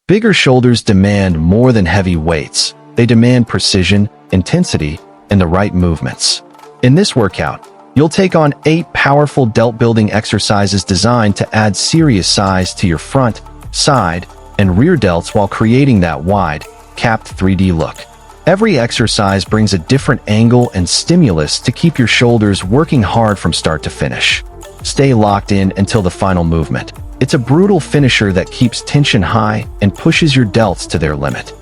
Bigger shoulders demand more than heavy weights. They demand precision, intensity, and the right movements. In this workout, you'll take on 8 powerful delt building exercises designed to add serious size to your front, side, and rear delts while creating that wide, capped 3D look. Every exercise brings a different angle and stimulus to keep your shoulders working hard from start to finish. Stay locked in until the final movement. It's a brutal finisher that keeps tension high and pushes your delts to their limit.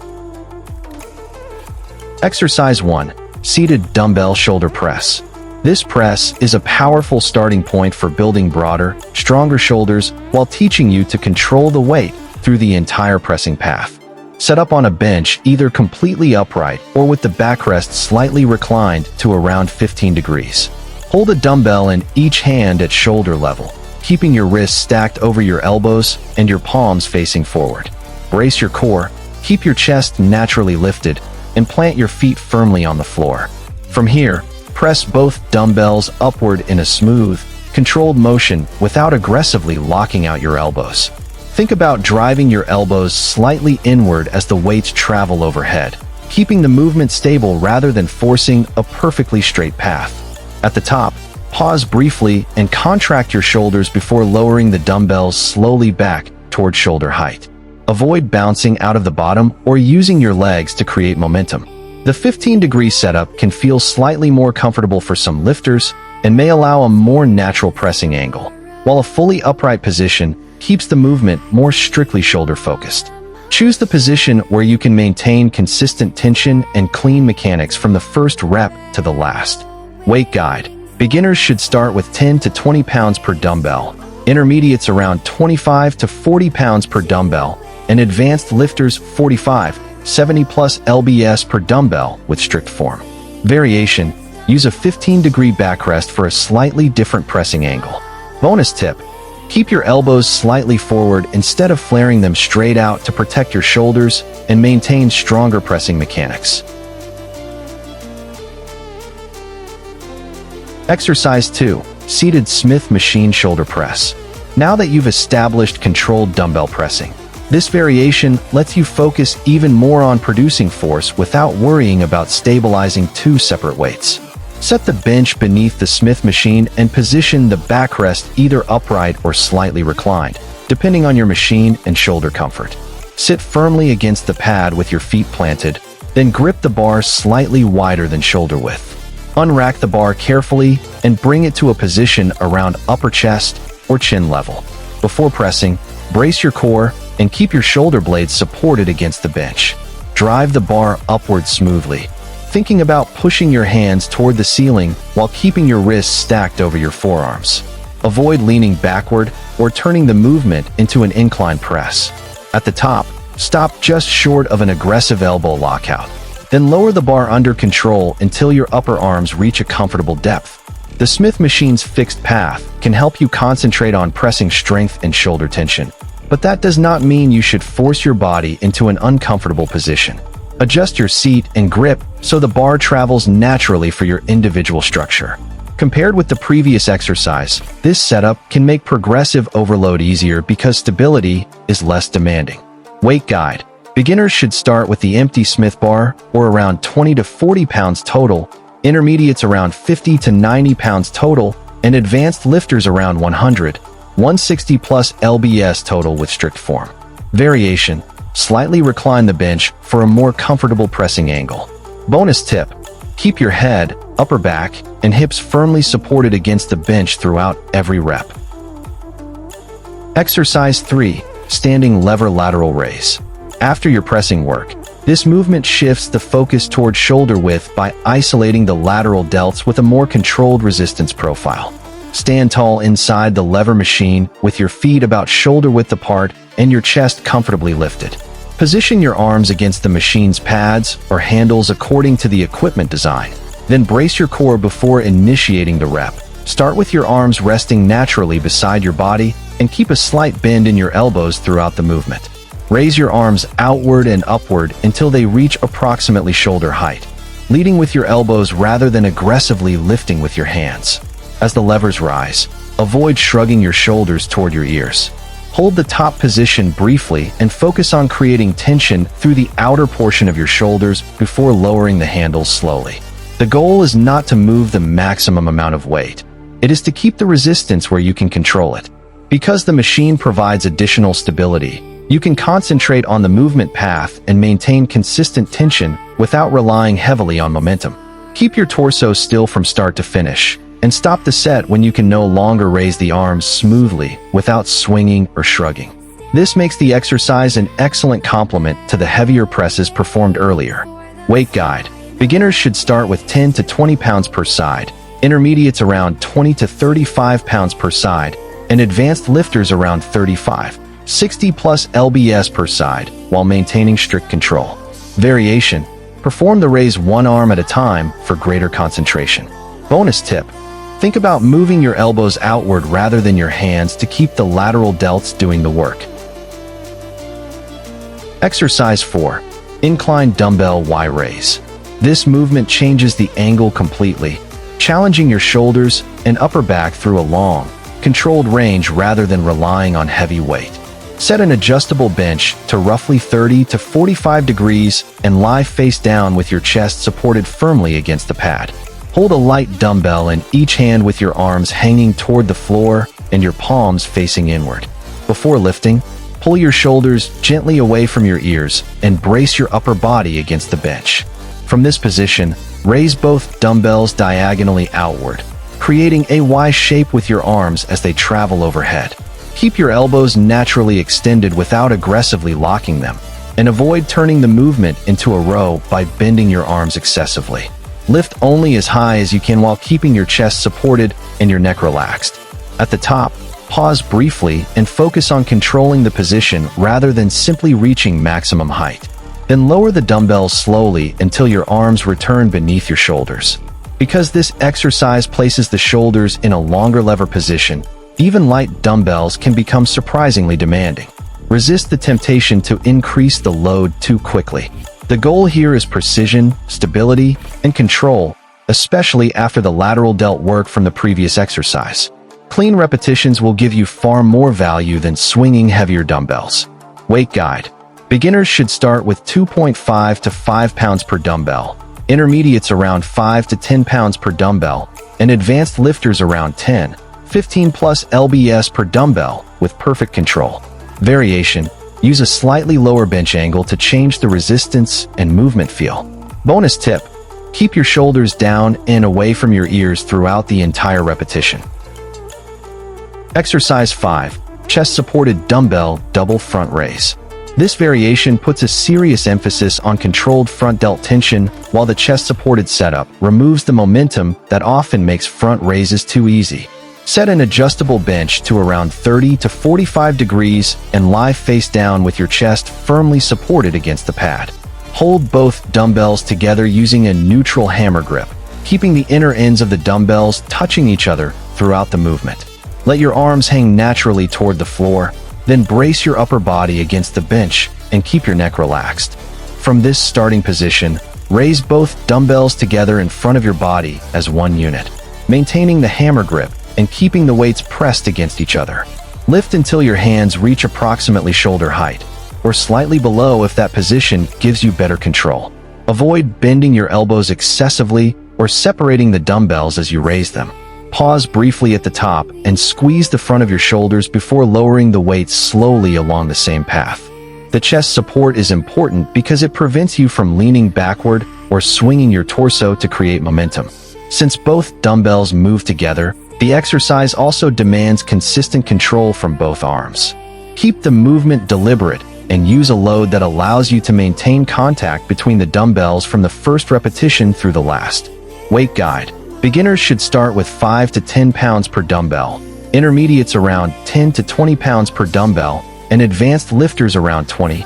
Exercise 1. Seated Dumbbell Shoulder Press. This press is a powerful starting point for building broader, stronger shoulders while teaching you to control the weight through the entire pressing path. Set up on a bench either completely upright or with the backrest slightly reclined to around 15 degrees. Hold a dumbbell in each hand at shoulder level, keeping your wrists stacked over your elbows and your palms facing forward. Brace your core, keep your chest naturally lifted, and plant your feet firmly on the floor. From here, press both dumbbells upward in a smooth, controlled motion without aggressively locking out your elbows. Think about driving your elbows slightly inward as the weights travel overhead, keeping the movement stable rather than forcing a perfectly straight path. At the top, pause briefly and contract your shoulders before lowering the dumbbells slowly back toward shoulder height. Avoid bouncing out of the bottom or using your legs to create momentum. The 15-degree setup can feel slightly more comfortable for some lifters and may allow a more natural pressing angle, while a fully upright position keeps the movement more strictly shoulder-focused. Choose the position where you can maintain consistent tension and clean mechanics from the first rep to the last. Weight guide. Beginners should start with 10 to 20 pounds per dumbbell, intermediates around 25 to 40 pounds per dumbbell, and advanced lifters 45, 70 plus lbs per dumbbell with strict form. Variation. Use a 15-degree backrest for a slightly different pressing angle. Bonus tip. Keep your elbows slightly forward instead of flaring them straight out to protect your shoulders and maintain stronger pressing mechanics. Exercise 2. Seated Smith Machine Shoulder Press. Now that you've established controlled dumbbell pressing, this variation lets you focus even more on producing force without worrying about stabilizing 2 separate weights. Set the bench beneath the Smith machine and position the backrest either upright or slightly reclined, depending on your machine and shoulder comfort. Sit firmly against the pad with your feet planted, then grip the bar slightly wider than shoulder width. Unrack the bar carefully and bring it to a position around upper chest or chin level. Before pressing, brace your core and keep your shoulder blades supported against the bench. Drive the bar upward smoothly, thinking about pushing your hands toward the ceiling while keeping your wrists stacked over your forearms. Avoid leaning backward or turning the movement into an incline press. At the top, stop just short of an aggressive elbow lockout. Then lower the bar under control until your upper arms reach a comfortable depth. The Smith machine's fixed path can help you concentrate on pressing strength and shoulder tension, but that does not mean you should force your body into an uncomfortable position. Adjust your seat and grip so the bar travels naturally for your individual structure. Compared with the previous exercise, this setup can make progressive overload easier because stability is less demanding. Weight guide. Beginners should start with the empty Smith bar, or around 20 to 40 pounds total, intermediates around 50 to 90 pounds total, and advanced lifters around 100, 160 plus lbs total with strict form. Variation. Slightly recline the bench for a more comfortable pressing angle. Bonus tip. Keep your head, upper back, and hips firmly supported against the bench throughout every rep. Exercise 3. Standing Lever Lateral Raise. After your pressing work, this movement shifts the focus toward shoulder width by isolating the lateral delts with a more controlled resistance profile. Stand tall inside the lever machine with your feet about shoulder width apart and your chest comfortably lifted. Position your arms against the machine's pads or handles according to the equipment design. Then brace your core before initiating the rep. Start with your arms resting naturally beside your body and keep a slight bend in your elbows throughout the movement. Raise your arms outward and upward until they reach approximately shoulder height, leading with your elbows rather than aggressively lifting with your hands. As the levers rise, avoid shrugging your shoulders toward your ears. Hold the top position briefly and focus on creating tension through the outer portion of your shoulders before lowering the handles slowly. The goal is not to move the maximum amount of weight. It is to keep the resistance where you can control it. Because the machine provides additional stability, you can concentrate on the movement path and maintain consistent tension without relying heavily on momentum. Keep your torso still from start to finish, and stop the set when you can no longer raise the arms smoothly without swinging or shrugging. This makes the exercise an excellent complement to the heavier presses performed earlier. Weight guide. Beginners should start with 10 to 20 pounds per side, intermediates around 20 to 35 pounds per side, and advanced lifters around 35, 60 plus lbs per side while maintaining strict control. Variation. Perform the raise one arm at a time for greater concentration. Bonus tip. Think about moving your elbows outward rather than your hands to keep the lateral delts doing the work. Exercise 4. Incline dumbbell Y raise. This movement changes the angle completely, challenging your shoulders and upper back through a long, controlled range rather than relying on heavy weight. Set an adjustable bench to roughly 30 to 45 degrees and lie face down with your chest supported firmly against the pad. Hold a light dumbbell in each hand with your arms hanging toward the floor and your palms facing inward. Before lifting, pull your shoulders gently away from your ears and brace your upper body against the bench. From this position, raise both dumbbells diagonally outward, creating a Y shape with your arms as they travel overhead. Keep your elbows naturally extended without aggressively locking them, and avoid turning the movement into a row by bending your arms excessively. Lift only as high as you can while keeping your chest supported and your neck relaxed. At the top, pause briefly and focus on controlling the position rather than simply reaching maximum height. Then lower the dumbbells slowly until your arms return beneath your shoulders. Because this exercise places the shoulders in a longer lever position, even light dumbbells can become surprisingly demanding. Resist the temptation to increase the load too quickly. The goal here is precision, stability, and control, especially after the lateral delt work from the previous exercise. Clean repetitions will give you far more value than swinging heavier dumbbells. Weight guide. Beginners should start with 2.5 to 5 pounds per dumbbell, intermediates around 5 to 10 pounds per dumbbell, and advanced lifters around 10, 15 plus lbs per dumbbell with perfect control. Variation. Use a slightly lower bench angle to change the resistance and movement feel. Bonus tip. Keep your shoulders down and away from your ears throughout the entire repetition. Exercise 5. Chest-supported dumbbell double front raise. This variation puts a serious emphasis on controlled front delt tension, while the chest-supported setup removes the momentum that often makes front raises too easy. Set an adjustable bench to around 30 to 45 degrees and lie face down with your chest firmly supported against the pad. Hold both dumbbells together using a neutral hammer grip, keeping the inner ends of the dumbbells touching each other throughout the movement. Let your arms hang naturally toward the floor, then brace your upper body against the bench and keep your neck relaxed. From this starting position, raise both dumbbells together in front of your body as one unit, maintaining the hammer grip and keeping the weights pressed against each other. Lift until your hands reach approximately shoulder height, or slightly below if that position gives you better control. Avoid bending your elbows excessively or separating the dumbbells as you raise them. Pause briefly at the top and squeeze the front of your shoulders before lowering the weights slowly along the same path. The chest support is important because it prevents you from leaning backward or swinging your torso to create momentum. Since both dumbbells move together, the exercise also demands consistent control from both arms. Keep the movement deliberate and use a load that allows you to maintain contact between the dumbbells from the first repetition through the last. Weight guide. Beginners should start with 5 to 10 pounds per dumbbell, intermediates around 10 to 20 pounds per dumbbell, and advanced lifters around 20,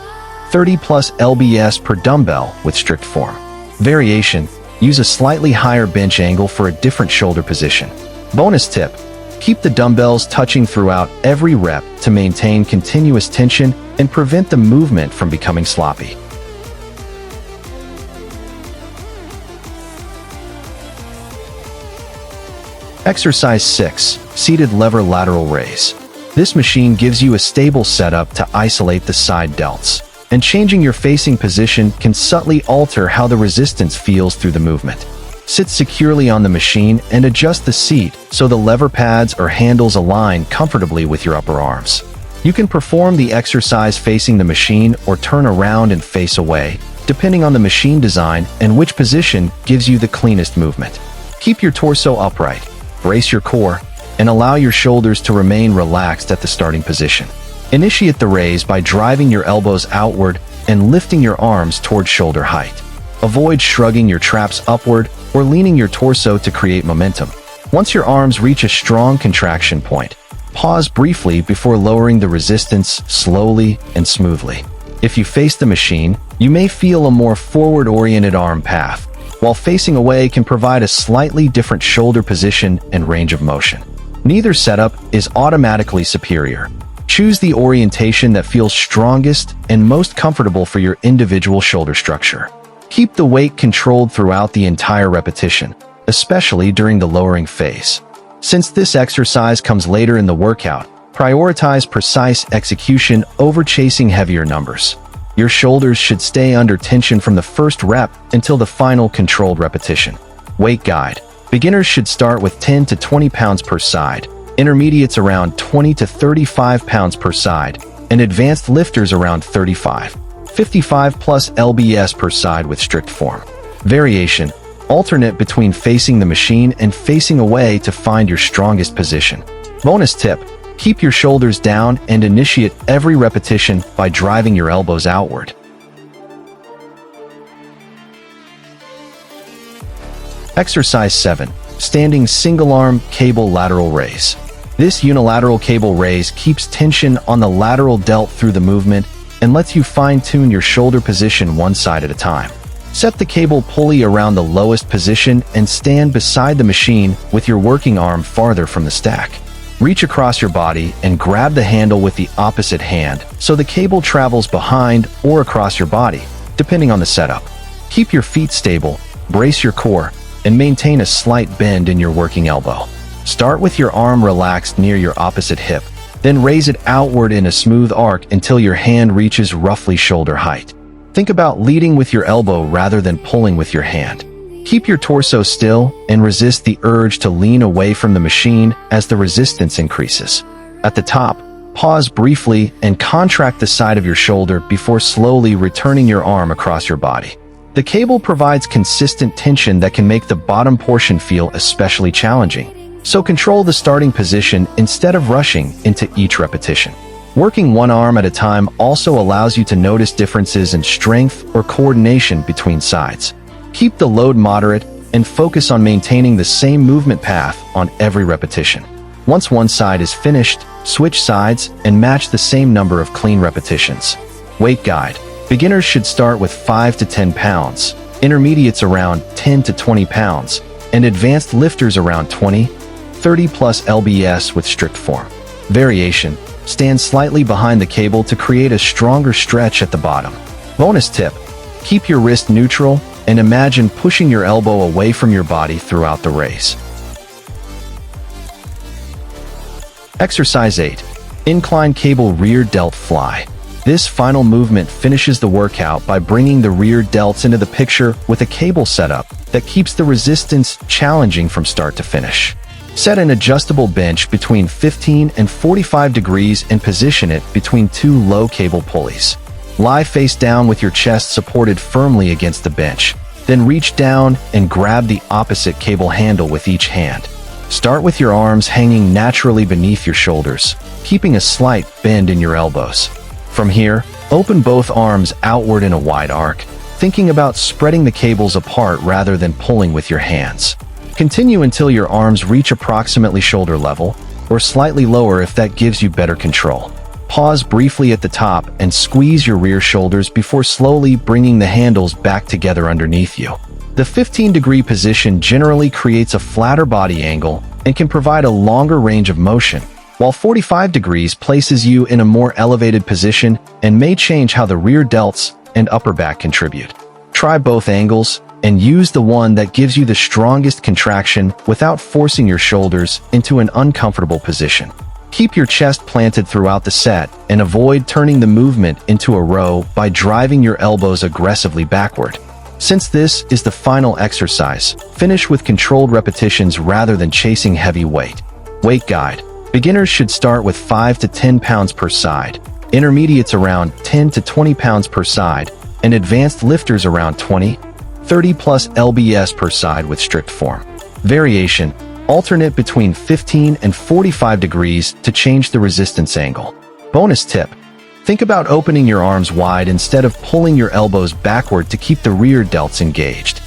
30 plus lbs per dumbbell with strict form. Variation. Use a slightly higher bench angle for a different shoulder position. Bonus tip. Keep the dumbbells touching throughout every rep to maintain continuous tension and prevent the movement from becoming sloppy. Exercise 6. Seated lever lateral raise. This machine gives you a stable setup to isolate the side delts, and changing your facing position can subtly alter how the resistance feels through the movement. Sit securely on the machine and adjust the seat so the lever pads or handles align comfortably with your upper arms. You can perform the exercise facing the machine or turn around and face away, depending on the machine design and which position gives you the cleanest movement. Keep your torso upright, brace your core, and allow your shoulders to remain relaxed at the starting position. Initiate the raise by driving your elbows outward and lifting your arms toward shoulder height. Avoid shrugging your traps upward or leaning your torso to create momentum. Once your arms reach a strong contraction point, pause briefly before lowering the resistance slowly and smoothly. If you face the machine, you may feel a more forward-oriented arm path, while facing away can provide a slightly different shoulder position and range of motion. Neither setup is automatically superior. Choose the orientation that feels strongest and most comfortable for your individual shoulder structure. Keep the weight controlled throughout the entire repetition, especially during the lowering phase. Since this exercise comes later in the workout, prioritize precise execution over chasing heavier numbers. Your shoulders should stay under tension from the first rep until the final controlled repetition. Weight guide. Beginners should start with 10 to 20 pounds per side, intermediates around 20 to 35 pounds per side, and advanced lifters around 35, 55 plus lbs per side with strict form. Variation. Alternate between facing the machine and facing away to find your strongest position. Bonus tip. Keep your shoulders down and initiate every repetition by driving your elbows outward. Exercise 7. Standing single-arm cable lateral raise. This unilateral cable raise keeps tension on the lateral delt through the movement and lets you fine-tune your shoulder position one side at a time. Set the cable pulley around the lowest position and stand beside the machine with your working arm farther from the stack. Reach across your body and grab the handle with the opposite hand so the cable travels behind or across your body, depending on the setup. Keep your feet stable, brace your core, and maintain a slight bend in your working elbow. Start with your arm relaxed near your opposite hip, then raise it outward in a smooth arc until your hand reaches roughly shoulder height. Think about leading with your elbow rather than pulling with your hand. Keep your torso still and resist the urge to lean away from the machine as the resistance increases. At the top, pause briefly and contract the side of your shoulder before slowly returning your arm across your body. The cable provides consistent tension that can make the bottom portion feel especially challenging, so control the starting position instead of rushing into each repetition. Working one arm at a time also allows you to notice differences in strength or coordination between sides. Keep the load moderate and focus on maintaining the same movement path on every repetition. Once one side is finished, switch sides and match the same number of clean repetitions. Weight guide. Beginners should start with 5 to 10 pounds, intermediates around 10 to 20 pounds, and advanced lifters around 20, 30 plus lbs with strict form. Variation. Stand slightly behind the cable to create a stronger stretch at the bottom. Bonus tip. Keep your wrist neutral and imagine pushing your elbow away from your body throughout the race. Exercise 8. Incline cable rear delt fly. This final movement finishes the workout by bringing the rear delts into the picture with a cable setup that keeps the resistance challenging from start to finish. Set an adjustable bench between 15 and 45 degrees and position it between two low cable pulleys. Lie face down with your chest supported firmly against the bench, then reach down and grab the opposite cable handle with each hand. Start with your arms hanging naturally beneath your shoulders, keeping a slight bend in your elbows. From here, open both arms outward in a wide arc, thinking about spreading the cables apart rather than pulling with your hands. Continue until your arms reach approximately shoulder level, or slightly lower if that gives you better control. Pause briefly at the top and squeeze your rear shoulders before slowly bringing the handles back together underneath you. The 15-degree position generally creates a flatter body angle and can provide a longer range of motion, while 45 degrees places you in a more elevated position and may change how the rear delts and upper back contribute. Try both angles and use the one that gives you the strongest contraction without forcing your shoulders into an uncomfortable position. Keep your chest planted throughout the set and avoid turning the movement into a row by driving your elbows aggressively backward. Since this is the final exercise, finish with controlled repetitions rather than chasing heavy weight. Weight guide. Beginners should start with 5 to 10 pounds per side, intermediates around 10 to 20 pounds per side, and advanced lifters around 20, 30 plus lbs per side with strict form. Variation. Alternate between 15 and 45 degrees to change the resistance angle. Bonus tip. Think about opening your arms wide instead of pulling your elbows backward to keep the rear delts engaged.